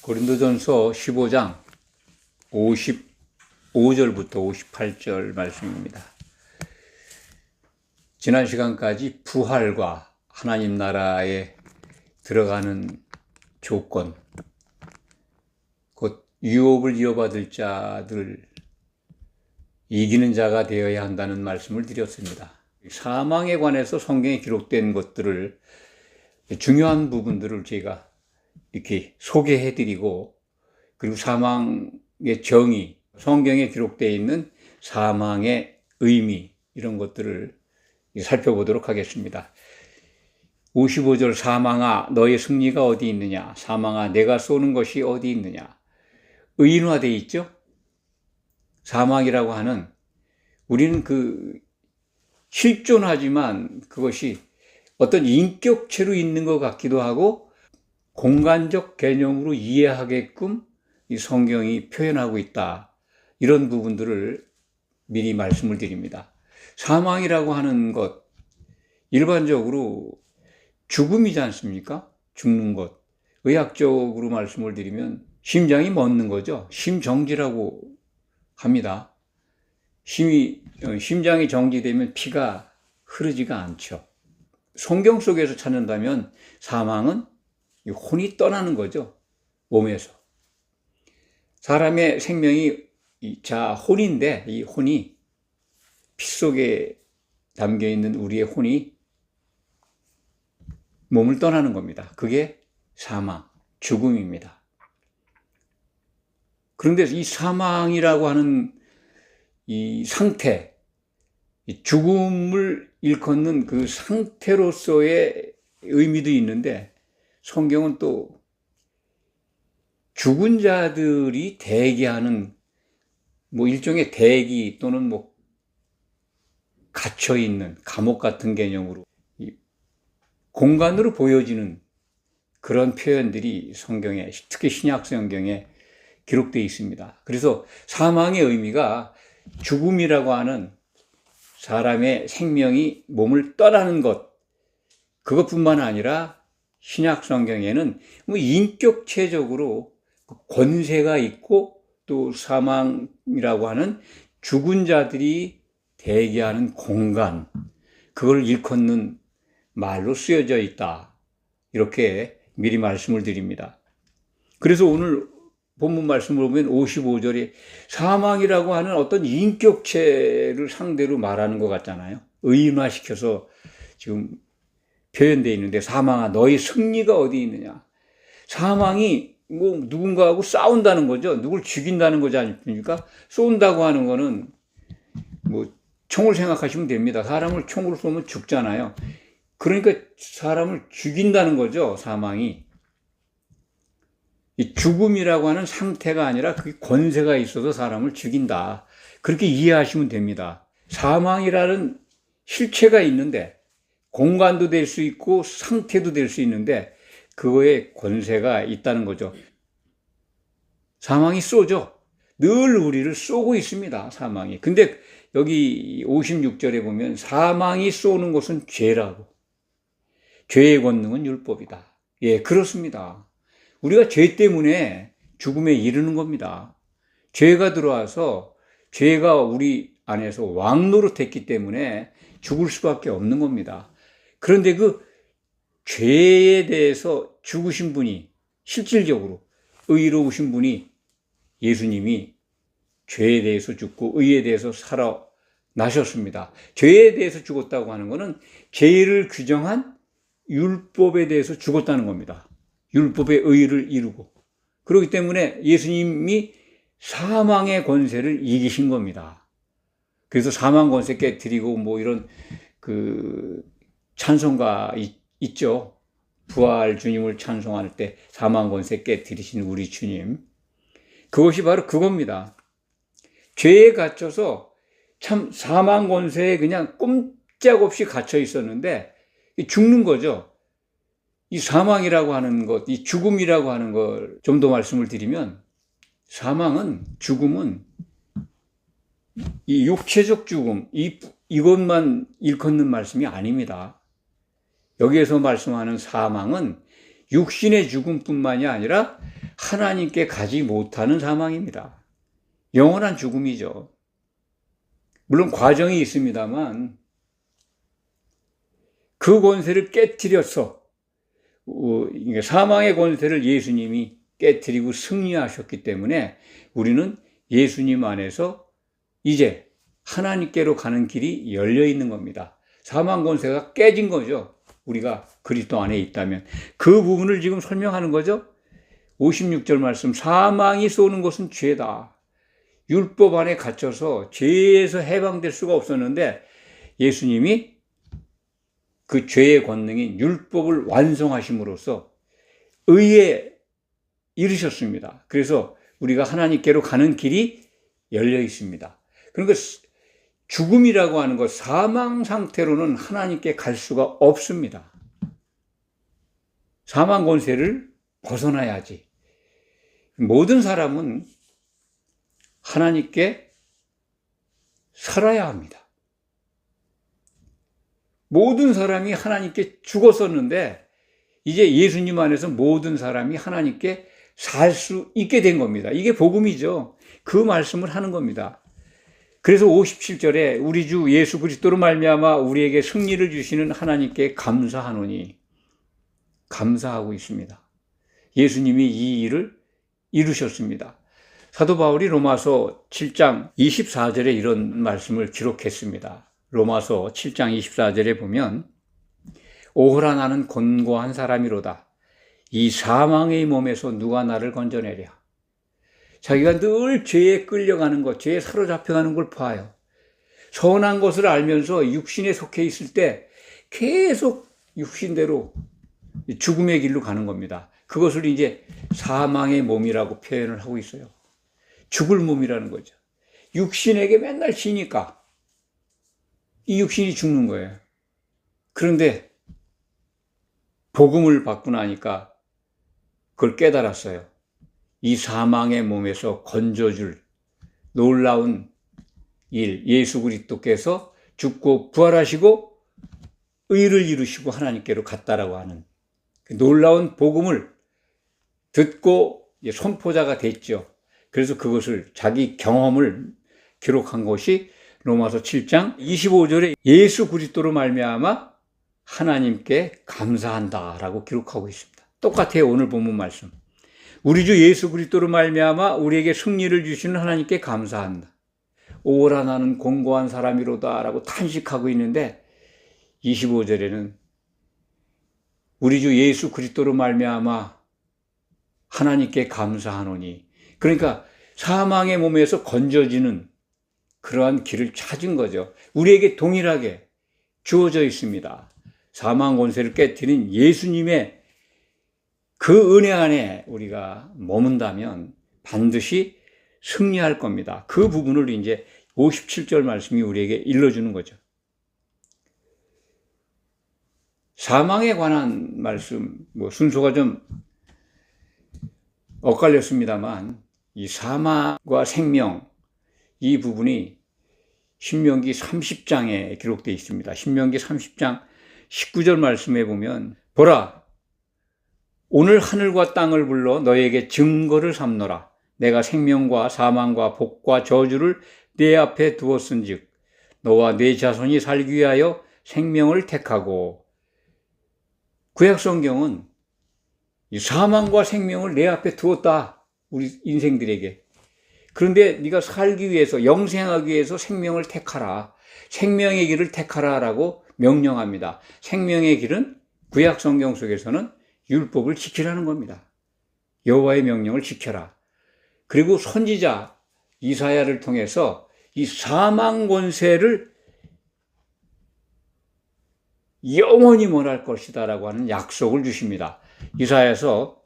고린도전서 15장 55절부터 58절 말씀입니다. 지난 시간까지 부활과 하나님 나라에 들어가는 조건, 곧 유업을 이어받을 자들, 이기는 자가 되어야 한다는 말씀을 드렸습니다. 사망에 관해서 성경에 기록된 것들을, 중요한 부분들을 제가 이렇게 소개해드리고, 그리고 사망의 정의, 성경에 기록되어 있는 사망의 의미, 이런 것들을 살펴보도록 하겠습니다. 55절, 사망아 너의 승리가 어디 있느냐, 사망아 내가 쏘는 것이 어디 있느냐. 의인화되어 있죠. 사망이라고 하는, 우리는 실존하지만 그것이 어떤 인격체로 있는 것 같기도 하고 공간적 개념으로 이해하게끔 이 성경이 표현하고 있다. 이런 부분들을 미리 말씀을 드립니다. 사망이라고 하는 것, 일반적으로 죽음이지 않습니까? 죽는 것. 의학적으로 말씀을 드리면 심장이 멎는 거죠. 심정지라고 합니다. 심장이 정지되면 피가 흐르지가 않죠. 성경 속에서 찾는다면 사망은 혼이 떠나는 거죠. 몸에서. 사람의 생명이 혼인데, 이 혼이, 피 속에 담겨있는 우리의 혼이 몸을 떠나는 겁니다. 그게 사망, 죽음입니다. 그런데 이 사망이라고 하는 이 상태, 이 죽음을 일컫는 그 상태로서의 의미도 있는데, 성경은 또 죽은 자들이 대기하는 일종의 대기 또는 갇혀있는 감옥 같은 개념으로 공간으로 보여지는 그런 표현들이 성경에, 특히 신약 성경에 기록되어 있습니다. 그래서 사망의 의미가 죽음이라고 하는 사람의 생명이 몸을 떠나는 것, 그것뿐만 아니라 신약 성경에는 인격체적으로 권세가 있고, 또 사망이라고 하는 죽은 자들이 대기하는 공간, 그걸 일컫는 말로 쓰여져 있다. 이렇게 미리 말씀을 드립니다. 그래서 오늘 본문 말씀을 보면 55절에 사망이라고 하는 어떤 인격체를 상대로 말하는 것 같잖아요. 의인화시켜서 지금 표현되어 있는데, 사망아 너의 승리가 어디 있느냐. 사망이 누군가하고 싸운다는 거죠. 누굴 죽인다는 거지 않습니까? 쏜다고 하는 거는 총을 생각하시면 됩니다. 사람을 총으로 쏘면 죽잖아요. 그러니까 사람을 죽인다는 거죠, 사망이. 이 죽음이라고 하는 상태가 아니라 그게 권세가 있어서 사람을 죽인다. 그렇게 이해하시면 됩니다. 사망이라는 실체가 있는데, 공간도 될 수 있고 상태도 될 수 있는데, 그거에 권세가 있다는 거죠. 사망이 쏘죠. 늘 우리를 쏘고 있습니다, 사망이. 근데 여기 56절에 보면 사망이 쏘는 것은 죄라고. 죄의 권능은 율법이다. 예, 그렇습니다. 우리가 죄 때문에 죽음에 이르는 겁니다. 죄가 들어와서 죄가 우리 안에서 왕노릇했기 때문에 죽을 수밖에 없는 겁니다. 그런데 그 죄에 대해서 죽으신 분이, 실질적으로 의로우신 분이 예수님이 죄에 대해서 죽고 의에 대해서 살아나셨습니다. 죄에 대해서 죽었다고 하는 것은 죄를 규정한 율법에 대해서 죽었다는 겁니다. 율법의 의를 이루고. 그렇기 때문에 예수님이 사망의 권세를 이기신 겁니다. 그래서 사망 권세 깨뜨리고 이런 찬송가 있죠. 부활 주님을 찬송할 때 사망 권세 깨뜨리신 우리 주님. 그것이 바로 그겁니다. 죄에 갇혀서 참 사망 권세에 그냥 꼼짝없이 갇혀 있었는데 죽는 거죠. 이 사망이라고 하는 것, 이 죽음이라고 하는 걸 좀 더 말씀을 드리면, 사망은, 죽음은 이 육체적 죽음, 이것만 일컫는 말씀이 아닙니다. 여기에서 말씀하는 사망은 육신의 죽음뿐만이 아니라 하나님께 가지 못하는 사망입니다. 영원한 죽음이죠. 물론 과정이 있습니다만 그 권세를 깨트려서 사망의 권세를 예수님이 깨트리고 승리하셨기 때문에 우리는 예수님 안에서 이제 하나님께로 가는 길이 열려 있는 겁니다. 사망 권세가 깨진 거죠. 우리가 그리스도 안에 있다면. 그 부분을 지금 설명하는 거죠. 56절 말씀, 사망이 쏘는 것은 죄다. 율법 안에 갇혀서 죄에서 해방될 수가 없었는데 예수님이 그 죄의 권능인 율법을 완성하심으로써 의에 이르셨습니다. 그래서 우리가 하나님께로 가는 길이 열려 있습니다. 그러니까 죽음이라고 하는 것, 사망 상태로는 하나님께 갈 수가 없습니다. 사망 권세를 벗어나야지. 모든 사람은 하나님께 살아야 합니다. 모든 사람이 하나님께 죽었었는데 이제 예수님 안에서 모든 사람이 하나님께 살 수 있게 된 겁니다. 이게 복음이죠. 그 말씀을 하는 겁니다. 그래서 57절에 우리 주 예수 그리스도로 말미암아 우리에게 승리를 주시는 하나님께 감사하노니, 감사하고 있습니다. 예수님이 이 일을 이루셨습니다. 사도 바울이 로마서 7장 24절에 이런 말씀을 기록했습니다. 로마서 7장 24절에 보면 오호라 나는 곤고한 사람이로다. 이 사망의 몸에서 누가 나를 건져내랴. 자기가 늘 죄에 끌려가는 것, 죄에 사로잡혀가는 걸 봐요. 선한 것을 알면서 육신에 속해 있을 때 계속 육신대로 죽음의 길로 가는 겁니다. 그것을 이제 사망의 몸이라고 표현을 하고 있어요. 죽을 몸이라는 거죠. 육신에게 맨날 지니까 이 육신이 죽는 거예요. 그런데 복음을 받고 나니까 그걸 깨달았어요. 이 사망의 몸에서 건져줄 놀라운 일, 예수 그리스도께서 죽고 부활하시고 의를 이루시고 하나님께로 갔다라고 하는 그 놀라운 복음을 듣고 선포자가 됐죠. 그래서 그것을 자기 경험을 기록한 것이 로마서 7장 25절에 예수 그리스도로 말미암아 하나님께 감사한다라고 기록하고 있습니다. 똑같아요. 오늘 본문 말씀. 우리 주 예수 그리스도로 말미암아 우리에게 승리를 주시는 하나님께 감사한다. 오라 나는 공고한 사람이로다라고 탄식하고 있는데 25절에는 우리 주 예수 그리스도로 말미암아 하나님께 감사하노니, 그러니까 사망의 몸에서 건져지는 그러한 길을 찾은 거죠. 우리에게 동일하게 주어져 있습니다. 사망 권세를 깨트린 예수님의 그 은혜 안에 우리가 머문다면 반드시 승리할 겁니다. 그 부분을 이제 57절 말씀이 우리에게 일러주는 거죠. 사망에 관한 말씀, 순서가 좀 엇갈렸습니다만 이 사망과 생명, 이 부분이 신명기 30장에 기록되어 있습니다. 신명기 30장 19절 말씀에 보면 보라, 오늘 하늘과 땅을 불러 너에게 증거를 삼노라. 내가 생명과 사망과 복과 저주를 내 앞에 두었은즉 너와 네 자손이 살기 위하여 생명을 택하고. 구약 성경은 이 사망과 생명을 내 앞에 두었다, 우리 인생들에게. 그런데 네가 살기 위해서, 영생하기 위해서 생명을 택하라, 생명의 길을 택하라라고 명령합니다. 생명의 길은 구약 성경 속에서는 율법을 지키라는 겁니다. 여호와의 명령을 지켜라. 그리고 선지자 이사야를 통해서 이 사망 권세를 영원히 몰할 것이다라고 하는 약속을 주십니다. 이사야서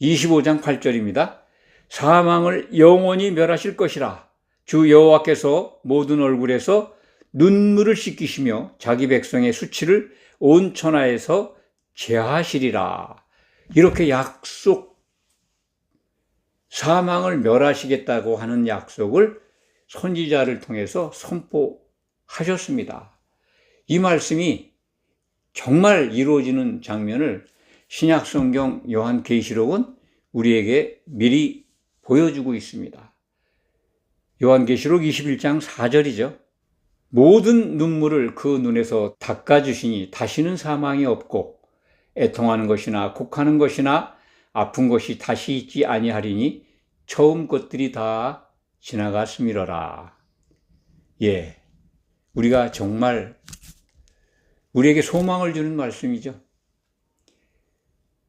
25장 8절입니다. 사망을 영원히 멸하실 것이라. 주 여호와께서 모든 얼굴에서 눈물을 씻기시며 자기 백성의 수치를 온 천하에서 제하시리라. 이렇게 약속, 사망을 멸하시겠다고 하는 약속을 선지자를 통해서 선포하셨습니다. 이 말씀이 정말 이루어지는 장면을 신약성경 요한계시록은 우리에게 미리 보여주고 있습니다. 요한계시록 21장 4절이죠. 모든 눈물을 그 눈에서 닦아주시니 다시는 사망이 없고 애통하는 것이나 곡하는 것이나 아픈 것이 다시 있지 아니하리니 처음 것들이 다 지나갔음이로라. 예, 우리가 정말 우리에게 소망을 주는 말씀이죠.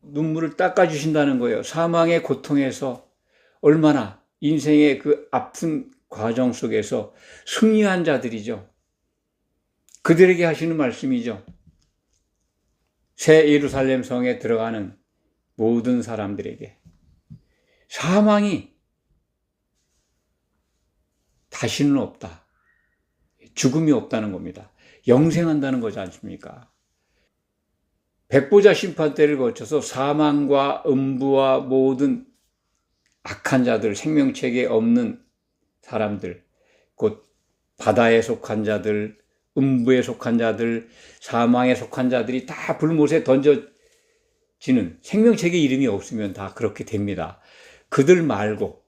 눈물을 닦아주신다는 거예요. 사망의 고통에서 얼마나 인생의 그 아픈 과정 속에서 승리한 자들이죠. 그들에게 하시는 말씀이죠. 새 예루살렘 성에 들어가는 모든 사람들에게 사망이 다시는 없다. 죽음이 없다는 겁니다. 영생한다는 거지 않습니까? 백보자 심판대를 거쳐서 사망과 음부와 모든 악한 자들, 생명체계에 없는 사람들, 곧 바다에 속한 자들, 음부에 속한 자들, 사망에 속한 자들이 다 불못에 던져지는, 생명체계 이름이 없으면 다 그렇게 됩니다. 그들 말고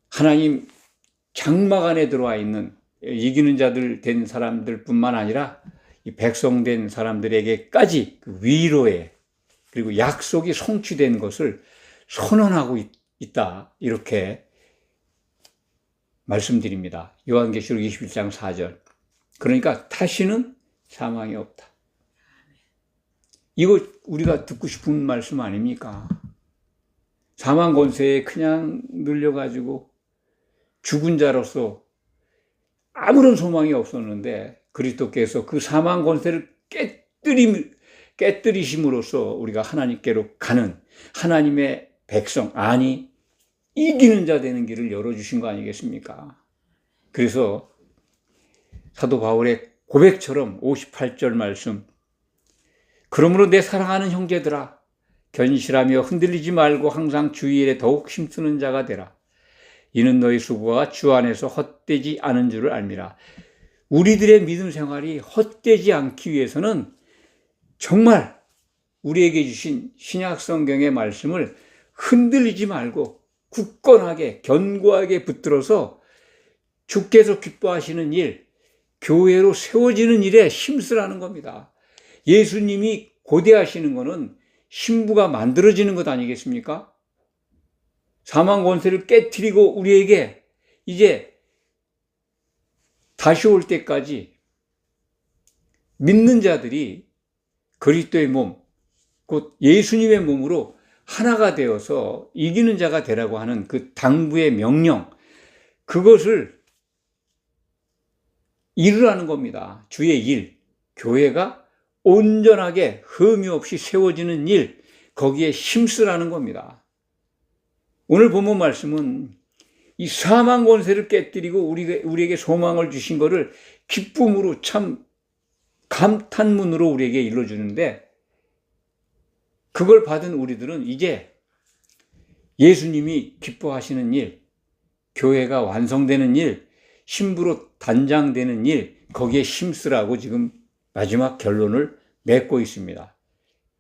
하나님 장막 안에 들어와 있는 이기는 자들 된 사람들 뿐만 아니라 이 백성된 사람들에게까지 그 위로의 그리고 약속이 성취된 것을 선언하고 있다. 이렇게 말씀드립니다. 요한계시록 21장 4절. 그러니까 다시는 사망이 없다. 이거 우리가 듣고 싶은 말씀 아닙니까? 사망 권세에 그냥 눌려가지고 죽은 자로서 아무런 소망이 없었는데 그리스도께서 그 사망 권세를 깨뜨리심으로써 우리가 하나님께로 가는 하나님의 백성, 아니 이기는 자 되는 길을 열어주신 거 아니겠습니까? 그래서 사도 바울의 고백처럼 58절 말씀, 그러므로 내 사랑하는 형제들아 견실하며 흔들리지 말고 항상 주의 일에 더욱 힘쓰는 자가 되라. 이는 너희 수고가 주 안에서 헛되지 않은 줄을 알미라. 우리들의 믿음 생활이 헛되지 않기 위해서는 정말 우리에게 주신 신약 성경의 말씀을 흔들리지 말고 굳건하게 견고하게 붙들어서 주께서 기뻐하시는 일, 교회로 세워지는 일에 힘쓰라는 겁니다. 예수님이 고대하시는 것은 신부가 만들어지는 것 아니겠습니까? 사망 권세를 깨트리고 우리에게 이제 다시 올 때까지 믿는 자들이 그리스도의 몸, 곧 예수님의 몸으로 하나가 되어서 이기는 자가 되라고 하는 그 당부의 명령, 그것을 이루라는 겁니다. 주의 일, 교회가 온전하게 흠이 없이 세워지는 일, 거기에 힘쓰라는 겁니다. 오늘 본문 말씀은 이 사망 권세를 깨뜨리고 우리에게 소망을 주신 것을 기쁨으로 참 감탄문으로 우리에게 일러주는데, 그걸 받은 우리들은 이제 예수님이 기뻐하시는 일, 교회가 완성되는 일, 신부로 단장되는 일, 거기에 힘쓰라고 지금 마지막 결론을 맺고 있습니다.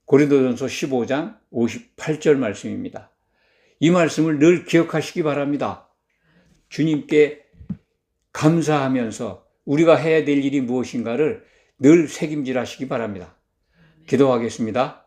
고린도전서 15장 58절 말씀입니다. 이 말씀을 늘 기억하시기 바랍니다. 주님께 감사하면서 우리가 해야 될 일이 무엇인가를 늘 새김질하시기 바랍니다. 기도하겠습니다.